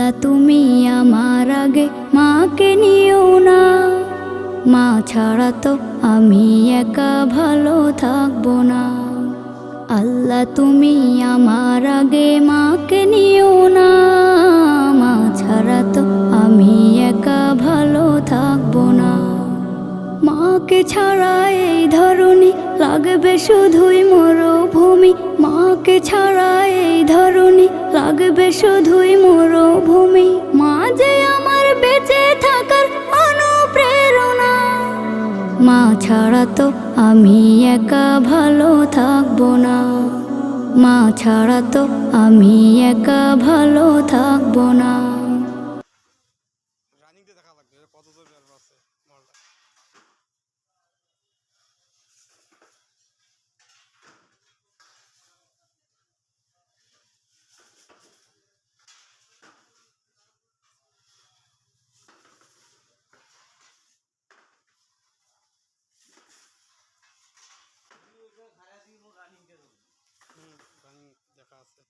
আল্লাহ তুমি আমার আগে মাকে নিও না, মা ছাড়া তো আমি একা ভালো থাকবো না। আল্লাহ তুমি আমার আগে মাকে নিও না, মা ছাড়া তো আমি একা ভালো থাকবো না। মাকে ছাড়া এই ধরনী লাগবে শুধুই মরুভূমি, মাকে ছাড়া এই ধরনী লাগবে শুধুই মরুভূমি। মা যে আমার বেঁচে থাকার অনুপ্রেরণা, মা ছাড়া তো আমি একা ভালো থাকবো না, মা ছাড়া তো আমি একা ভালো থাকবো না। রানিং দিয়ে দেখা লাগবে কত দূর বের আছে মালটা। রানিং দেখা আছে।